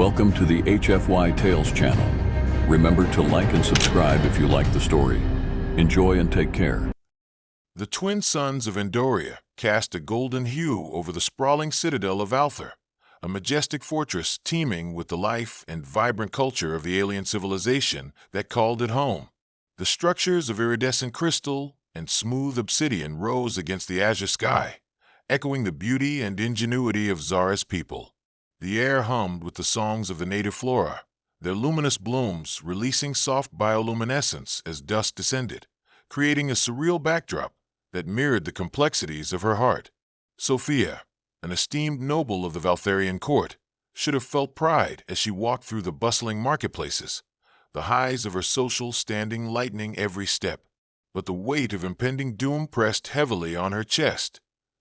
Welcome to the HFY Tales channel. Remember to like and subscribe if you like the story. Enjoy and take care. The twin sons of Andoria cast a golden hue over the sprawling citadel of Alther, a majestic fortress teeming with the life and vibrant culture of the alien civilization that called it home. The structures of iridescent crystal and smooth obsidian rose against the azure sky, echoing the beauty and ingenuity of Zara's people. The air hummed with the songs of the native flora, their luminous blooms releasing soft bioluminescence as dusk descended, creating a surreal backdrop that mirrored the complexities of her heart. Sophia, an esteemed noble of the Valtharian court, should have felt pride as she walked through the bustling marketplaces, the highs of her social standing lightening every step. But the weight of impending doom pressed heavily on her chest,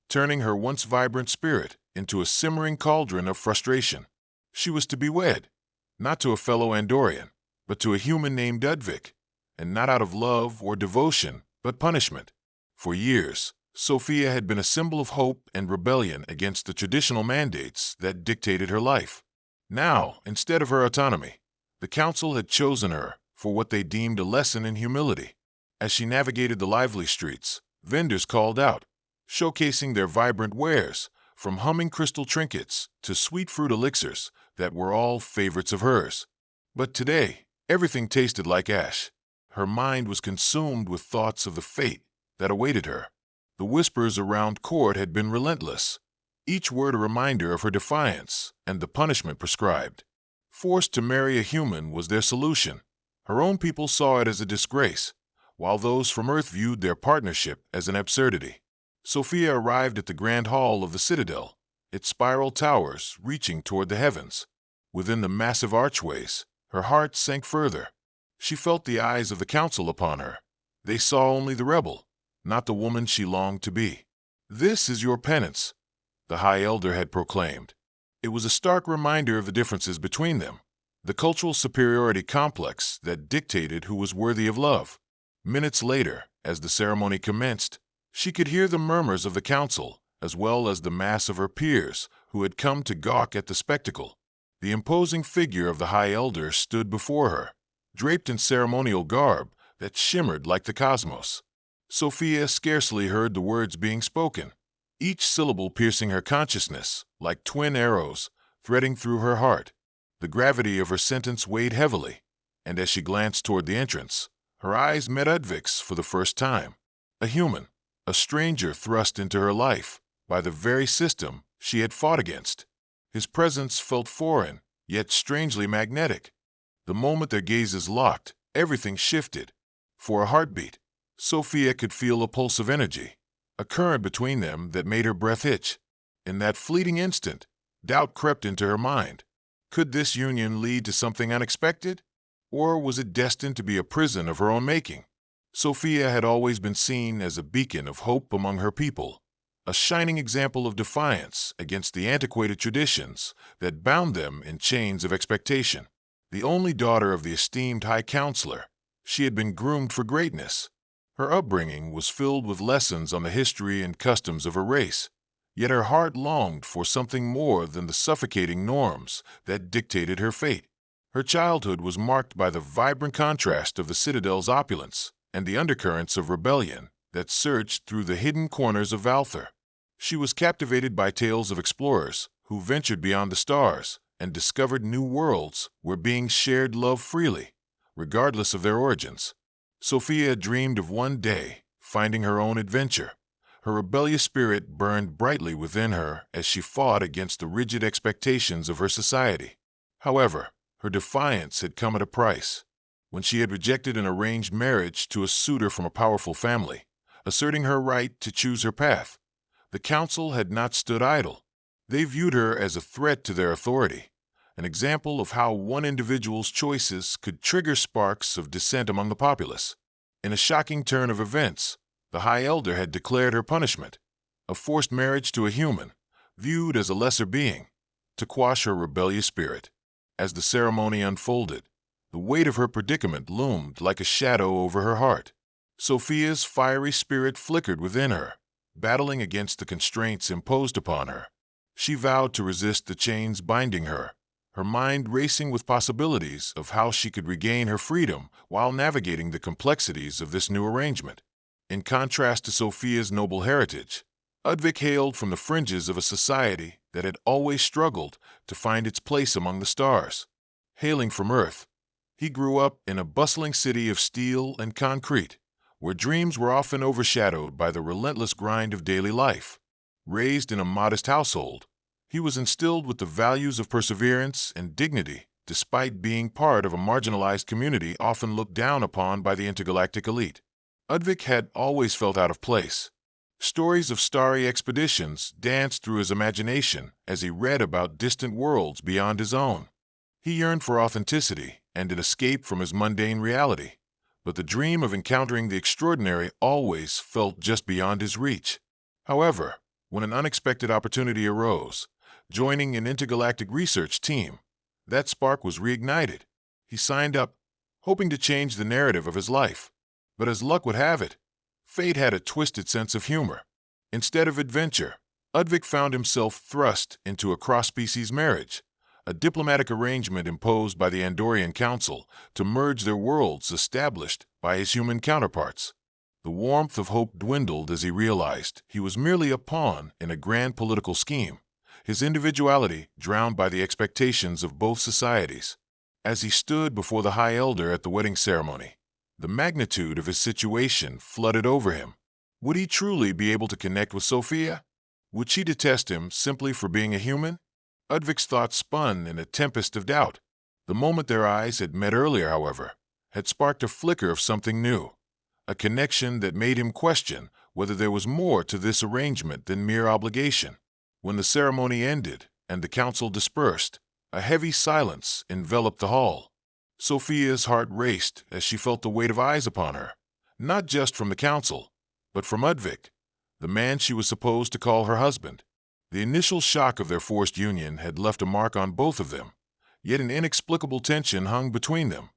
turning her once vibrant spirit into a simmering cauldron of frustration. She was to be wed, not to a fellow Andorian, but to a human named Udvik, and not out of love or devotion, but punishment. For years, Sophia had been a symbol of hope and rebellion against the traditional mandates that dictated her life. Now, instead of her autonomy, the council had chosen her for what they deemed a lesson in humility. As she navigated the lively streets, vendors called out, showcasing their vibrant wares, from humming crystal trinkets to sweet fruit elixirs that were all favorites of hers. But today, everything tasted like ash. Her mind was consumed with thoughts of the fate that awaited her. The whispers around court had been relentless, each word a reminder of her defiance and the punishment prescribed. Forced to marry a human was their solution. Her own people saw it as a disgrace, while those from Earth viewed their partnership as an absurdity. Sophia arrived at the grand hall of the citadel, its spiral towers reaching toward the heavens. Within the massive archways, her heart sank further. She felt the eyes of the council upon her. They saw only the rebel, not the woman she longed to be. "This is your penance," the High Elder had proclaimed. It was a stark reminder of the differences between them, the cultural superiority complex that dictated who was worthy of love. Minutes later, as the ceremony commenced, she could hear the murmurs of the council, as well as the mass of her peers who had come to gawk at the spectacle. The imposing figure of the High Elder stood before her, draped in ceremonial garb that shimmered like the cosmos. Sophia scarcely heard the words being spoken, each syllable piercing her consciousness like twin arrows threading through her heart. The gravity of her sentence weighed heavily, and as she glanced toward the entrance, her eyes met Udvik's for the first time. A human, a stranger thrust into her life by the very system she had fought against. His presence felt foreign, yet strangely magnetic. The moment their gazes locked, everything shifted. For a heartbeat, Sophia could feel a pulse of energy, a current between them that made her breath hitch. In that fleeting instant, doubt crept into her mind. Could this union lead to something unexpected? Or was it destined to be a prison of her own making? Sophia had always been seen as a beacon of hope among her people, a shining example of defiance against the antiquated traditions that bound them in chains of expectation. The only daughter of the esteemed High Counselor, she had been groomed for greatness. Her upbringing was filled with lessons on the history and customs of her race, yet her heart longed for something more than the suffocating norms that dictated her fate. Her childhood was marked by the vibrant contrast of the citadel's opulence and the undercurrents of rebellion that surged through the hidden corners of Valthar. She was captivated by tales of explorers who ventured beyond the stars and discovered new worlds where beings shared love freely, regardless of their origins. Sophia dreamed of one day finding her own adventure. Her rebellious spirit burned brightly within her as she fought against the rigid expectations of her society. However, her defiance had come at a price. When she had rejected an arranged marriage to a suitor from a powerful family, asserting her right to choose her path, the council had not stood idle. They viewed her as a threat to their authority, an example of how one individual's choices could trigger sparks of dissent among the populace. In a shocking turn of events, the High Elder had declared her punishment, a forced marriage to a human, viewed as a lesser being, to quash her rebellious spirit. As the ceremony unfolded, the weight of her predicament loomed like a shadow over her heart. Sophia's fiery spirit flickered within her, battling against the constraints imposed upon her. She vowed to resist the chains binding her, her mind racing with possibilities of how she could regain her freedom while navigating the complexities of this new arrangement. In contrast to Sophia's noble heritage, Udvik hailed from the fringes of a society that had always struggled to find its place among the stars. Hailing from Earth, he grew up in a bustling city of steel and concrete, where dreams were often overshadowed by the relentless grind of daily life. Raised in a modest household, he was instilled with the values of perseverance and dignity, despite being part of a marginalized community often looked down upon by the intergalactic elite. Udvik had always felt out of place. Stories of starry expeditions danced through his imagination as he read about distant worlds beyond his own. He yearned for authenticity and an escape from his mundane reality, but the dream of encountering the extraordinary always felt just beyond his reach. However, when an unexpected opportunity arose, joining an intergalactic research team, that spark was reignited. He signed up, hoping to change the narrative of his life. But as luck would have it, fate had a twisted sense of humor. Instead of adventure, Udvik found himself thrust into a cross-species marriage, a diplomatic arrangement imposed by the Andorian Council to merge their worlds established by his human counterparts. The warmth of hope dwindled as he realized he was merely a pawn in a grand political scheme, his individuality drowned by the expectations of both societies. As he stood before the High Elder at the wedding ceremony, the magnitude of his situation flooded over him. Would he truly be able to connect with Sophia? Would she detest him simply for being a human? Udvik's thoughts spun in a tempest of doubt. The moment their eyes had met earlier, however, had sparked a flicker of something new, a connection that made him question whether there was more to this arrangement than mere obligation. When the ceremony ended and the council dispersed, a heavy silence enveloped the hall. Sophia's heart raced as she felt the weight of eyes upon her, not just from the council, but from Udvik, the man she was supposed to call her husband. The initial shock of their forced union had left a mark on both of them, yet an inexplicable tension hung between them,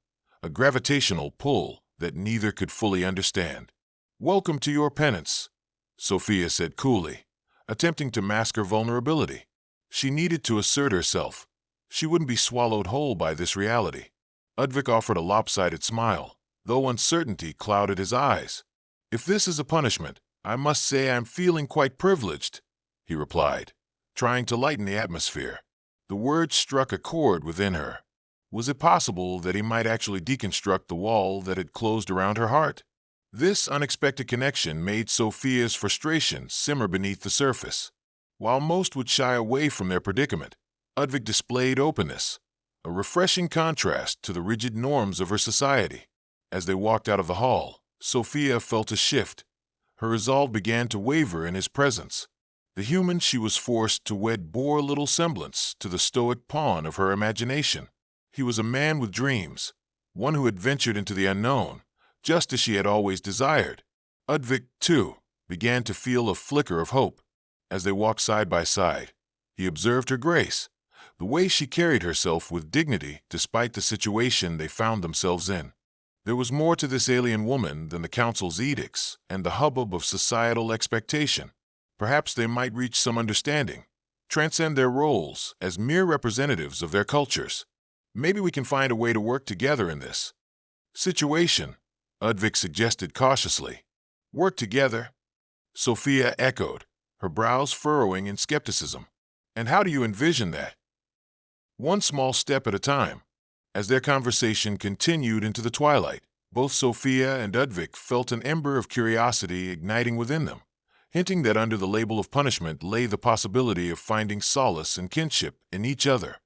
a gravitational pull that neither could fully understand. "Welcome to your penance," Sophia said coolly, attempting to mask her vulnerability. She needed to assert herself. She wouldn't be swallowed whole by this reality. Udvik offered a lopsided smile, though uncertainty clouded his eyes. "If this is a punishment, I must say I'm feeling quite privileged," he replied, trying to lighten the atmosphere. The words struck a chord within her. Was it possible that he might actually deconstruct the wall that had closed around her heart? This unexpected connection made Sophia's frustration simmer beneath the surface. While most would shy away from their predicament, Udvik displayed openness, a refreshing contrast to the rigid norms of her society. As they walked out of the hall, Sophia felt a shift. Her resolve began to waver in his presence. The human she was forced to wed bore little semblance to the stoic pawn of her imagination. He was a man with dreams, one who had ventured into the unknown, just as she had always desired. Udvik, too, began to feel a flicker of hope. As they walked side by side, he observed her grace, the way she carried herself with dignity despite the situation they found themselves in. There was more to this alien woman than the council's edicts and the hubbub of societal expectation. Perhaps they might reach some understanding, transcend their roles as mere representatives of their cultures. Maybe we can find a way to work together in this situation, Udvik suggested cautiously. "Work together?" Sophia echoed, her brows furrowing in skepticism. "And how do you envision that?" "One small step at a time." As their conversation continued into the twilight, both Sophia and Udvik felt an ember of curiosity igniting within them, hinting that under the label of punishment lay the possibility of finding solace and kinship in each other,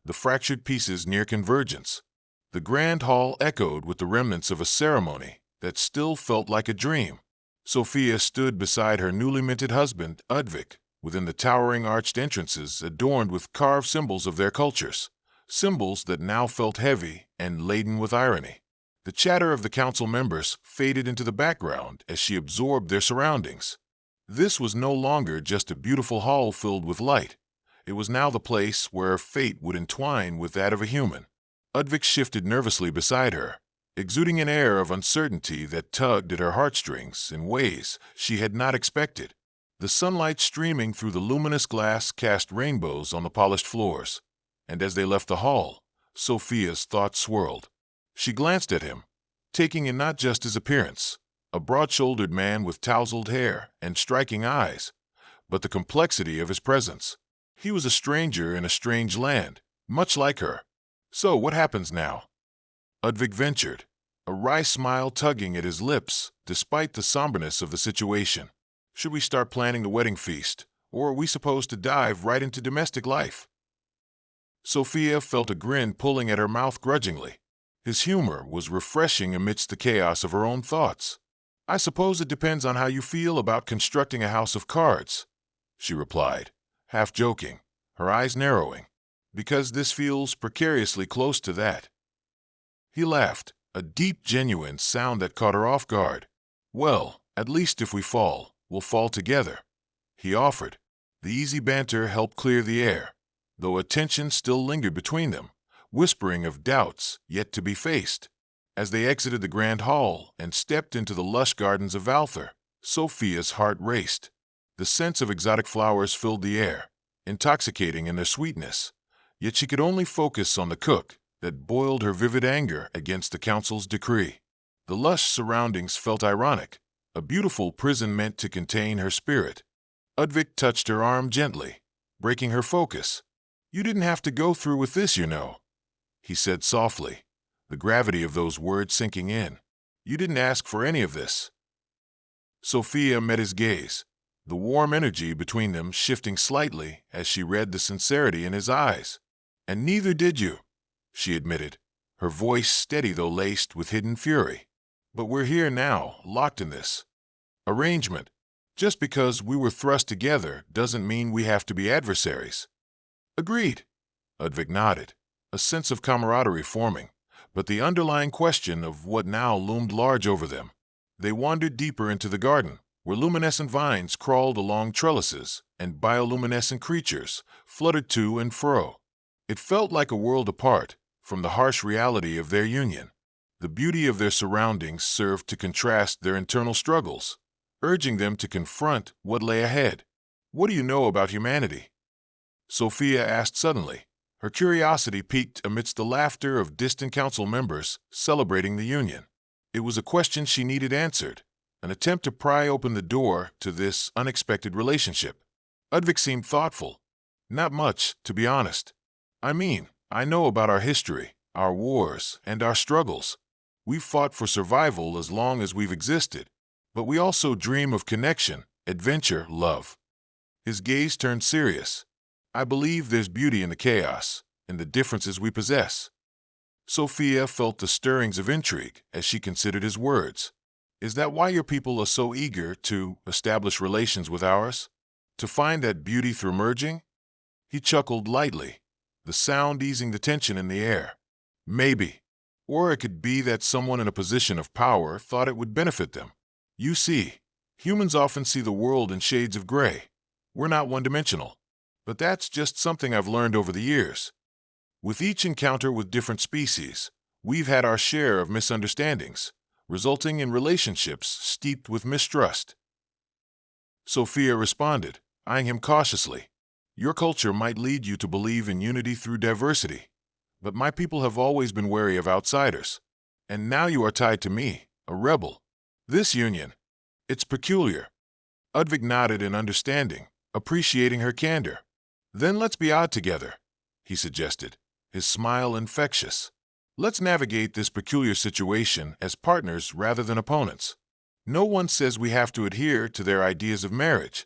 the fractured pieces near convergence. The grand hall echoed with the remnants of a ceremony that still felt like a dream. Sophia stood beside her newly minted husband, Udvik, within the towering arched entrances adorned with carved symbols of their cultures, symbols that now felt heavy and laden with irony. The chatter of the council members faded into the background as she absorbed their surroundings. This was no longer just a beautiful hall filled with light. It was now the place where fate would entwine with that of a human. Udvik shifted nervously beside her, exuding an air of uncertainty that tugged at her heartstrings in ways she had not expected. The sunlight streaming through the luminous glass cast rainbows on the polished floors, and as they left the hall, Sophia's thoughts swirled. She glanced at him, taking in not just his appearance, a broad-shouldered man with tousled hair and striking eyes, but the complexity of his presence. He was a stranger in a strange land, much like her. So what happens now? Udvig ventured, a wry smile tugging at his lips despite the somberness of the situation. Should we start planning the wedding feast, or are we supposed to dive right into domestic life? Sophia felt a grin pulling at her mouth grudgingly. His humor was refreshing amidst the chaos of her own thoughts. I suppose it depends on how you feel about constructing a house of cards, she replied, half joking, her eyes narrowing, because this feels precariously close to that. He laughed, a deep, genuine sound that caught her off guard. Well, at least if we fall, we'll fall together, he offered. The easy banter helped clear the air, though a tension still lingered between them, whispering of doubts yet to be faced. As they exited the grand hall and stepped into the lush gardens of Valther, Sophia's heart raced. The scents of exotic flowers filled the air, intoxicating in their sweetness, yet she could only focus on the cook that boiled her vivid anger against the council's decree. The lush surroundings felt ironic, a beautiful prison meant to contain her spirit. Udvig touched her arm gently, breaking her focus. You didn't have to go through with this, you know, he said softly, the gravity of those words sinking in. You didn't ask for any of this. Sophia met his gaze, the warm energy between them shifting slightly as she read the sincerity in his eyes. And neither did you, she admitted, her voice steady though laced with hidden fury. But we're here now, locked in this arrangement. Just because we were thrust together doesn't mean we have to be adversaries. Agreed, Udvig nodded, a sense of camaraderie forming, but the underlying question of what now loomed large over them. They wandered deeper into the garden, where luminescent vines crawled along trellises and bioluminescent creatures fluttered to and fro. It felt like a world apart from the harsh reality of their union. The beauty of their surroundings served to contrast their internal struggles, urging them to confront what lay ahead. What do you know about humanity? Sophia asked suddenly, her curiosity piqued amidst the laughter of distant council members celebrating the union. It was a question she needed answered, an attempt to pry open the door to this unexpected relationship. Udvig seemed thoughtful. Not much, to be honest. I know about our history, our wars, and our struggles. We've fought for survival as long as we've existed, but we also dream of connection, adventure, love. His gaze turned serious. I believe there's beauty in the chaos, in the differences we possess. Sophia felt the stirrings of intrigue as she considered his words. Is that why your people are so eager to establish relations with ours? To find that beauty through merging? He chuckled lightly, the sound easing the tension in the air. Maybe. Or it could be that someone in a position of power thought it would benefit them. You see, humans often see the world in shades of gray. We're not one-dimensional. But that's just something I've learned over the years. With each encounter with different species, we've had our share of misunderstandings, resulting in relationships steeped with mistrust. Sophia responded, eyeing him cautiously. Your culture might lead you to believe in unity through diversity, but my people have always been wary of outsiders. And now you are tied to me, a rebel. This union, it's peculiar. Udvig nodded in understanding, appreciating her candor. Then let's be odd together, he suggested, his smile infectious. Let's navigate this peculiar situation as partners rather than opponents. No one says we have to adhere to their ideas of marriage.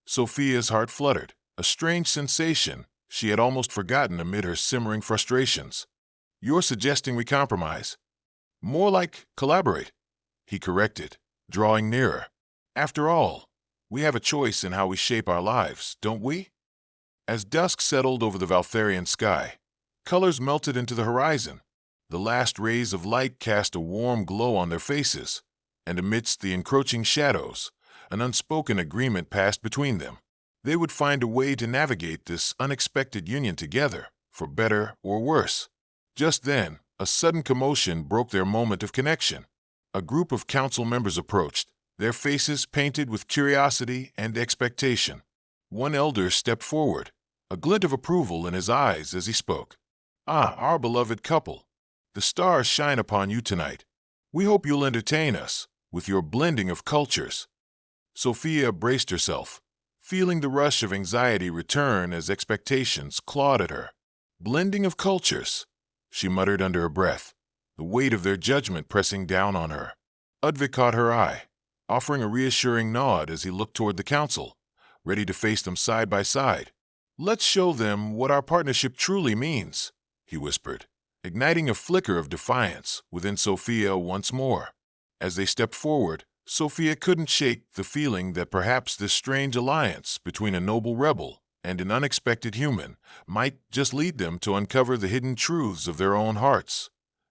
Sophia's heart fluttered, a strange sensation she had almost forgotten amid her simmering frustrations. You're suggesting we compromise? More like collaborate, he corrected, drawing nearer. After all, we have a choice in how we shape our lives, don't we? As dusk settled over the Valtharian sky, colors melted into the horizon. The last rays of light cast a warm glow on their faces, and amidst the encroaching shadows, an unspoken agreement passed between them. They would find a way to navigate this unexpected union together, for better or worse. Just then, a sudden commotion broke their moment of connection. A group of council members approached, their faces painted with curiosity and expectation. One elder stepped forward, a glint of approval in his eyes as he spoke. "Ah, our beloved couple. The stars shine upon you tonight. We hope you'll entertain us with your blending of cultures." Sophia braced herself, feeling the rush of anxiety return as expectations clawed at her. "Blending of cultures," she muttered under her breath, the weight of their judgment pressing down on her. Udvik caught her eye, offering a reassuring nod as he looked toward the council, ready to face them side by side. "Let's show them what our partnership truly means," he whispered, igniting a flicker of defiance within Sophia once more. As they stepped forward, Sophia couldn't shake the feeling that perhaps this strange alliance between a noble rebel and an unexpected human might just lead them to uncover the hidden truths of their own hearts,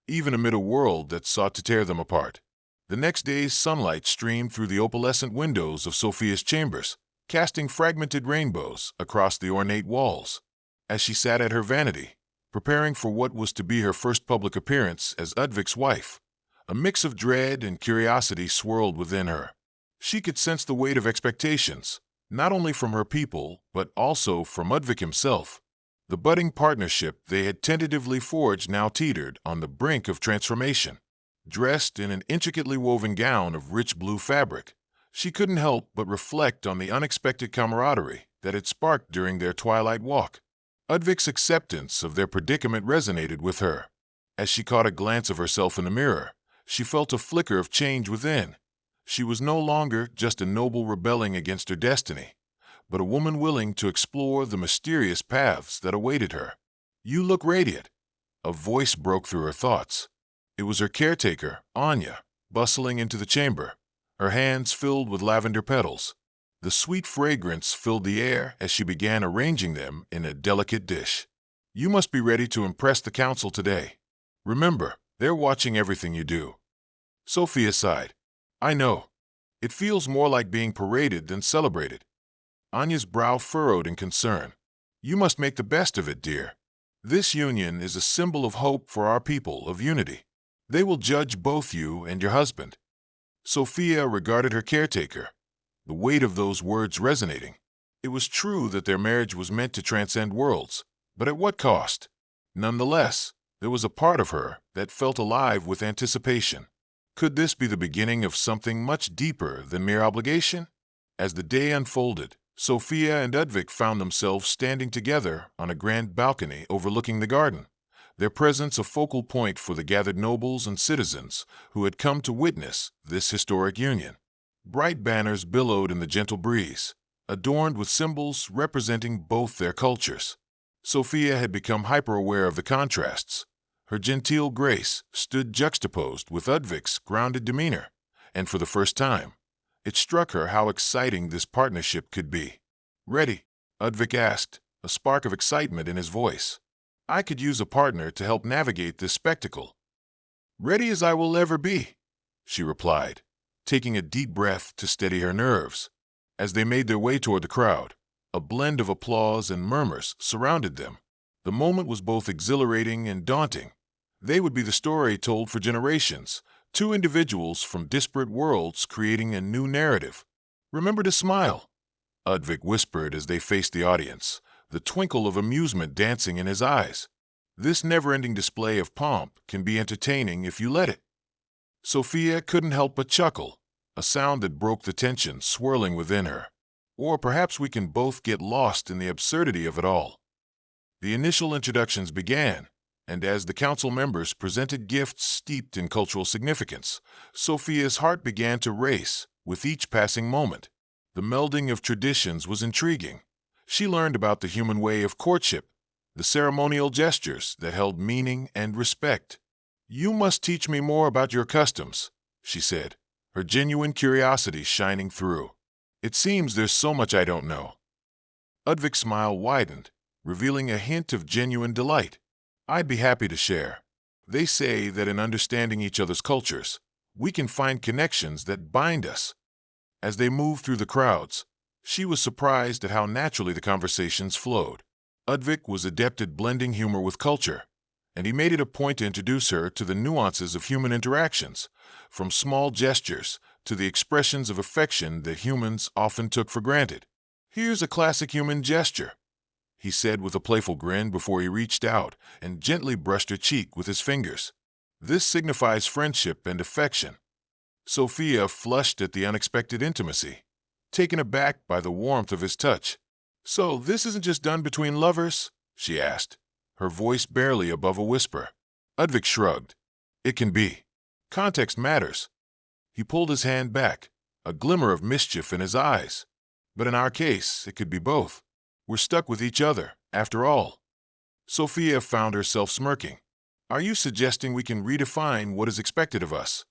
even amid a world that sought to tear them apart. The next day's sunlight streamed through the opalescent windows of Sophia's chambers, casting fragmented rainbows across the ornate walls. As she sat at her vanity, preparing for what was to be her first public appearance as Udvik's wife, a mix of dread and curiosity swirled within her. She could sense the weight of expectations, not only from her people, but also from Udvik himself. The budding partnership they had tentatively forged now teetered on the brink of transformation. Dressed in an intricately woven gown of rich blue fabric, she couldn't help but reflect on the unexpected camaraderie that had sparked during their twilight walk. Udvik's acceptance of their predicament resonated with her. As she caught a glance of herself in the mirror, she felt a flicker of change within. She was no longer just a noble rebelling against her destiny, but a woman willing to explore the mysterious paths that awaited her. "You look radiant," a voice broke through her thoughts. It was her caretaker, Anya, bustling into the chamber, her hands filled with lavender petals. The sweet fragrance filled the air as she began arranging them in a delicate dish. "You must be ready to impress the council today. Remember, they're watching everything you do." Sophia sighed. "I know. It feels more like being paraded than celebrated." Anya's brow furrowed in concern. "You must make the best of it, dear. This union is a symbol of hope for our people, of unity. They will judge both you and your husband." Sophia regarded her caretaker, the weight of those words resonating. It was true that their marriage was meant to transcend worlds, but at what cost? Nonetheless, there was a part of her that felt alive with anticipation. Could this be the beginning of something much deeper than mere obligation? As the day unfolded, Sophia and Udvik found themselves standing together on a grand balcony overlooking the garden, their presence a focal point for the gathered nobles and citizens who had come to witness this historic union. Bright banners billowed in the gentle breeze, adorned with symbols representing both their cultures. Sophia had become hyper-aware of the contrasts. Her genteel grace stood juxtaposed with Udvik's grounded demeanor, and for the first time, it struck her how exciting this partnership could be. "Ready?" Udvik asked, a spark of excitement in his voice. "I could use a partner to help navigate this spectacle." "Ready as I will ever be," she replied, taking a deep breath to steady her nerves. As they made their way toward the crowd, a blend of applause and murmurs surrounded them. The moment was both exhilarating and daunting. They would be the story told for generations, two individuals from disparate worlds creating a new narrative. "Remember to smile," Udvik whispered as they faced the audience, the twinkle of amusement dancing in his eyes. "This never-ending display of pomp can be entertaining if you let it." Sophia couldn't help but chuckle, a sound that broke the tension swirling within her. Or perhaps we can both get lost in the absurdity of it all. The initial introductions began, and as the council members presented gifts steeped in cultural significance, Sophia's heart began to race with each passing moment. The melding of traditions was intriguing. She learned about the human way of courtship, the ceremonial gestures that held meaning and respect. "You must teach me more about your customs," she said, her genuine curiosity shining through. "It seems there's so much I don't know." Udvik's smile widened, revealing a hint of genuine delight. "I'd be happy to share. They say that in understanding each other's cultures, we can find connections that bind us." As they moved through the crowds, she was surprised at how naturally the conversations flowed. Udvik was adept at blending humor with culture, and he made it a point to introduce her to the nuances of human interactions, from small gestures to the expressions of affection that humans often took for granted. "Here's a classic human gesture," he said with a playful grin before he reached out and gently brushed her cheek with his fingers. This signifies friendship and affection. Sophia flushed at the unexpected intimacy, taken aback by the warmth of his touch. "So this isn't just done between lovers?" she asked, her voice barely above a whisper. Udvik shrugged. "It can be. Context matters." He pulled his hand back, a glimmer of mischief in his eyes. "But in our case, it could be both. We're stuck with each other, after all." Sophia found herself smirking. "Are you suggesting we can redefine what is expected of us?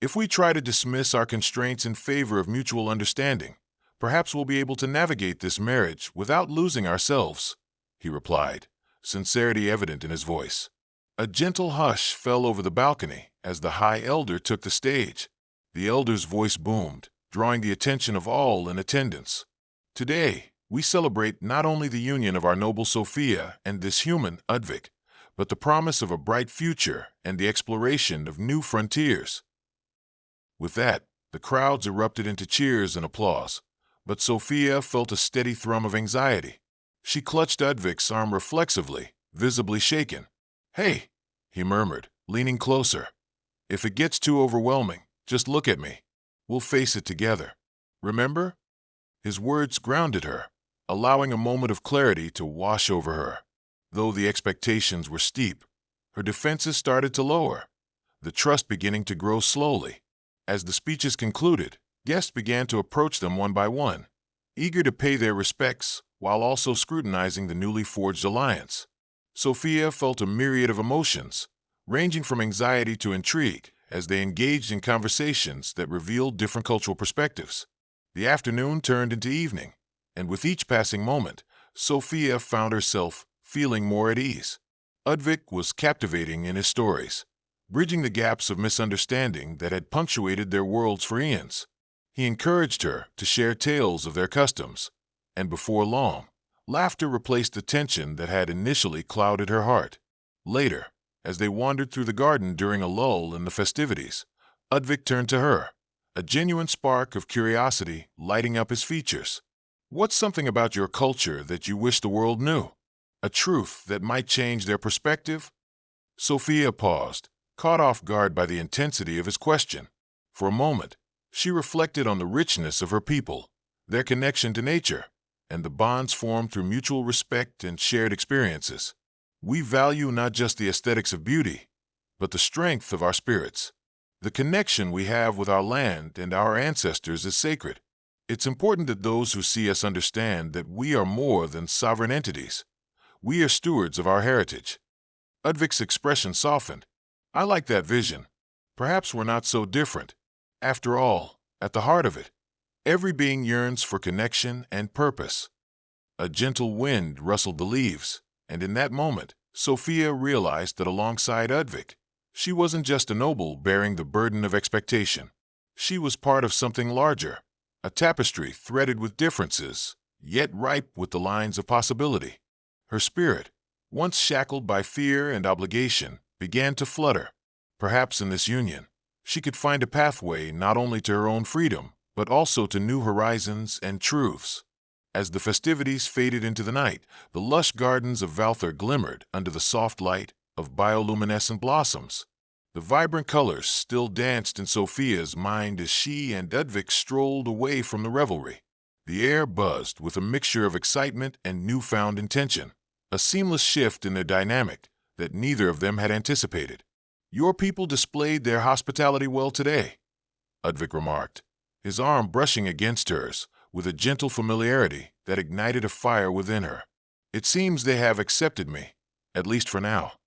If we try to dismiss our constraints in favor of mutual understanding, perhaps we'll be able to navigate this marriage without losing ourselves," he replied, sincerity evident in his voice. A gentle hush fell over the balcony as the High Elder took the stage. The Elder's voice boomed, drawing the attention of all in attendance. "Today, we celebrate not only the union of our noble Sophia and this human, Udvik, but the promise of a bright future and the exploration of new frontiers." With that, the crowds erupted into cheers and applause, but Sophia felt a steady thrum of anxiety. She clutched Udvik's arm reflexively, visibly shaken. "Hey," he murmured, leaning closer. "If it gets too overwhelming, just look at me. We'll face it together. Remember?" His words grounded her, allowing a moment of clarity to wash over her. Though the expectations were steep, her defenses started to lower, the trust beginning to grow slowly. As the speeches concluded, guests began to approach them one by one, eager to pay their respects while also scrutinizing the newly forged alliance. Sophia felt a myriad of emotions, ranging from anxiety to intrigue, as they engaged in conversations that revealed different cultural perspectives. The afternoon turned into evening, and with each passing moment, Sophia found herself feeling more at ease. Udvik was captivating in his stories, bridging the gaps of misunderstanding that had punctuated their worlds for eons. He encouraged her to share tales of their customs, and before long, laughter replaced the tension that had initially clouded her heart. Later, as they wandered through the garden during a lull in the festivities, Udvik turned to her, a genuine spark of curiosity lighting up his features. "What's something about your culture that you wish the world knew? A truth that might change their perspective?" Sophia paused, caught off guard by the intensity of his question. For a moment, she reflected on the richness of her people, their connection to nature, and the bonds formed through mutual respect and shared experiences. "We value not just the aesthetics of beauty, but the strength of our spirits. The connection we have with our land and our ancestors is sacred. It's important that those who see us understand that we are more than sovereign entities. We are stewards of our heritage." Udvik's expression softened. "I like that vision. Perhaps we're not so different. After all, at the heart of it, every being yearns for connection and purpose." A gentle wind rustled the leaves, and in that moment, Sophia realized that alongside Udvik, she wasn't just a noble bearing the burden of expectation. She was part of something larger, a tapestry threaded with differences, yet ripe with the lines of possibility. Her spirit, once shackled by fear and obligation, began to flutter. Perhaps in this union, she could find a pathway not only to her own freedom, but also to new horizons and truths. As the festivities faded into the night, the lush gardens of Valthar glimmered under the soft light of bioluminescent blossoms. The vibrant colors still danced in Sophia's mind as she and Udvik strolled away from the revelry. The air buzzed with a mixture of excitement and newfound intention, a seamless shift in their dynamic that neither of them had anticipated. "Your people displayed their hospitality well today," Udvik remarked, his arm brushing against hers with a gentle familiarity that ignited a fire within her. "It seems they have accepted me, at least for now."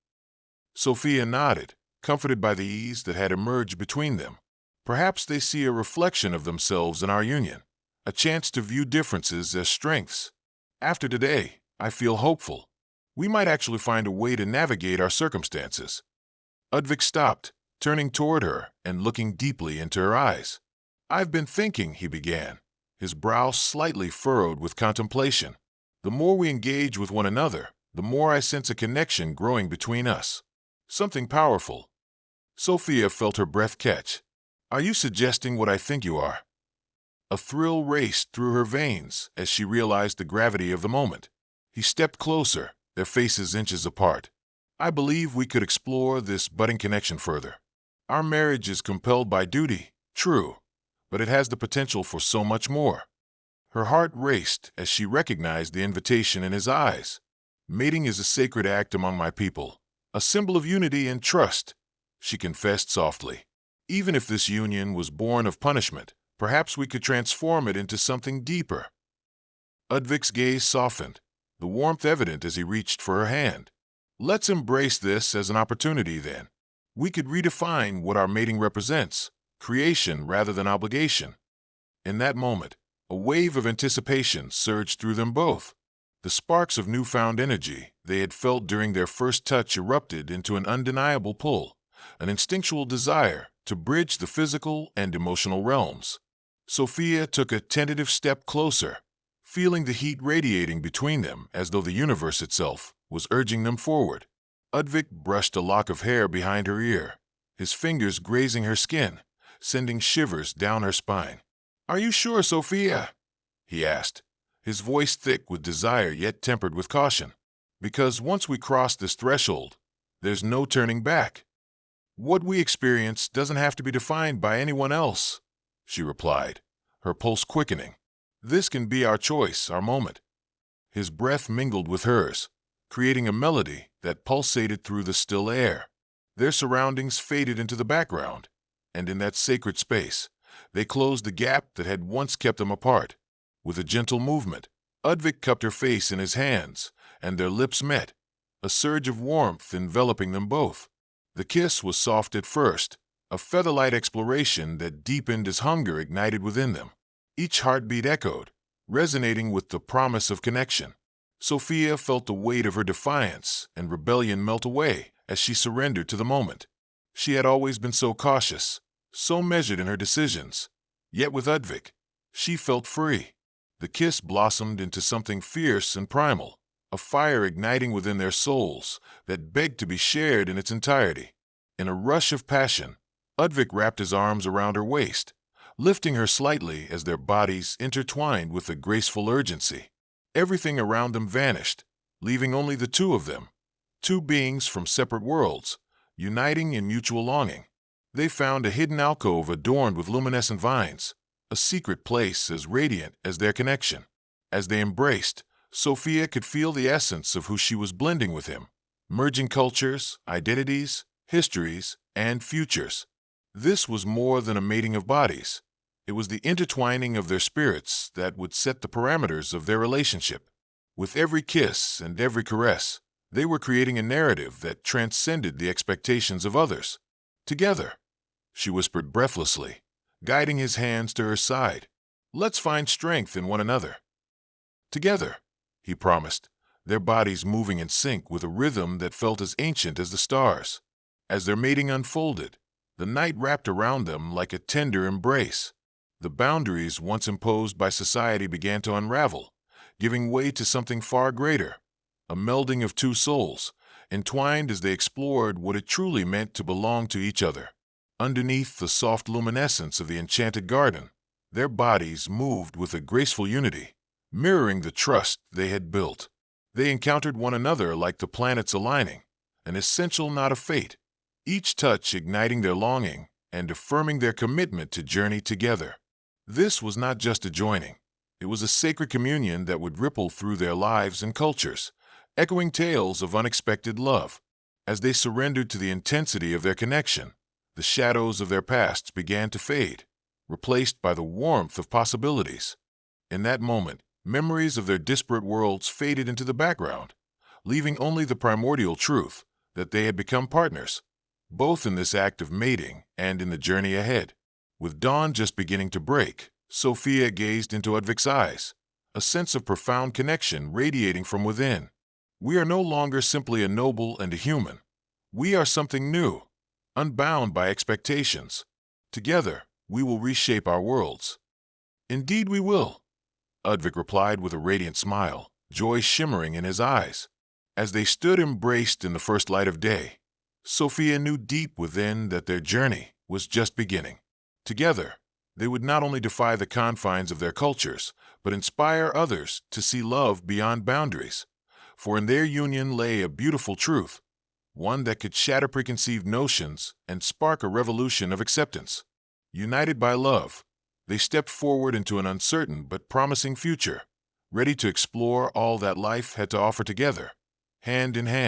Sophia nodded, comforted by the ease that had emerged between them. Perhaps they see a reflection of themselves in our union, a chance to view differences as strengths. "After today, I feel hopeful. We might actually find a way to navigate our circumstances." Udvik stopped, turning toward her and looking deeply into her eyes. "I've been thinking," he began, his brow slightly furrowed with contemplation. "The more we engage with one another, the more I sense a connection growing between us. Something powerful." Sophia felt her breath catch. "Are you suggesting what I think you are?" A thrill raced through her veins as she realized the gravity of the moment. He stepped closer, their faces inches apart. I believe we could explore this budding connection further. Our marriage is compelled by duty, true, but it has the potential for so much more. Her heart raced as she recognized the invitation in his eyes. Mating is a sacred act among my people, a symbol of unity and trust, she confessed softly. Even if this union was born of punishment, perhaps we could transform it into something deeper. Udvik's gaze softened, the warmth evident as he reached for her hand. Let's embrace this as an opportunity, then. We could redefine what our mating represents, creation rather than obligation. In that moment, a wave of anticipation surged through them both. The sparks of newfound energy they had felt during their first touch erupted into an undeniable pull, an instinctual desire to bridge the physical and emotional realms. Sophia took a tentative step closer, feeling the heat radiating between them as though the universe itself was urging them forward. Udvik brushed a lock of hair behind her ear, his fingers grazing her skin, sending shivers down her spine. "Are you sure, Sophia?" he asked, his voice thick with desire yet tempered with caution. "Because once we cross this threshold, there's no turning back. What we experience doesn't have to be defined by anyone else," she replied, her pulse quickening. "This can be our choice, our moment." His breath mingled with hers, creating a melody that pulsated through the still air. Their surroundings faded into the background, and in that sacred space, they closed the gap that had once kept them apart. With a gentle movement, Udvik cupped her face in his hands, and their lips met, a surge of warmth enveloping them both. The kiss was soft at first, a featherlight exploration that deepened as hunger ignited within them. Each heartbeat echoed, resonating with the promise of connection. Sophia felt the weight of her defiance and rebellion melt away as she surrendered to the moment. She had always been so cautious, so measured in her decisions. Yet with Udvik, she felt free. The kiss blossomed into something fierce and primal, a fire igniting within their souls that begged to be shared in its entirety. In a rush of passion, Udvik wrapped his arms around her waist, lifting her slightly as their bodies intertwined with a graceful urgency. Everything around them vanished, leaving only the two of them, two beings from separate worlds, uniting in mutual longing. They found a hidden alcove adorned with luminescent vines, a secret place as radiant as their connection. As they embraced, Sophia could feel the essence of who she was blending with him, merging cultures, identities, histories, and futures. This was more than a mating of bodies. It was the intertwining of their spirits that would set the parameters of their relationship. With every kiss and every caress, they were creating a narrative that transcended the expectations of others. "Together," she whispered breathlessly, guiding his hands to her side. "Let's find strength in one another." "Together," he promised, their bodies moving in sync with a rhythm that felt as ancient as the stars. As their mating unfolded, the night wrapped around them like a tender embrace. The boundaries once imposed by society began to unravel, giving way to something far greater, a melding of two souls, entwined as they explored what it truly meant to belong to each other. Underneath the soft luminescence of the enchanted garden, their bodies moved with a graceful unity, mirroring the trust they had built. They encountered one another like the planets aligning, an essential knot of fate, each touch igniting their longing and affirming their commitment to journey together. This was not just a joining. It was a sacred communion that would ripple through their lives and cultures, echoing tales of unexpected love. As they surrendered to the intensity of their connection, the shadows of their pasts began to fade, replaced by the warmth of possibilities. In that moment, memories of their disparate worlds faded into the background, leaving only the primordial truth that they had become partners, both in this act of mating and in the journey ahead. With dawn just beginning to break, Sophia gazed into Udvik's eyes, a sense of profound connection radiating from within. "We are no longer simply a noble and a human. We are something new, unbound by expectations. Together, we will reshape our worlds." "Indeed we will," Udvik replied with a radiant smile, joy shimmering in his eyes. As they stood embraced in the first light of day, Sophia knew deep within that their journey was just beginning. Together, They would not only defy the confines of their cultures, but inspire others to see love beyond boundaries. For in their union lay a beautiful truth, one that could shatter preconceived notions and spark a revolution of acceptance. United by love, they stepped forward into an uncertain but promising future, ready to explore all that life had to offer together, hand in hand.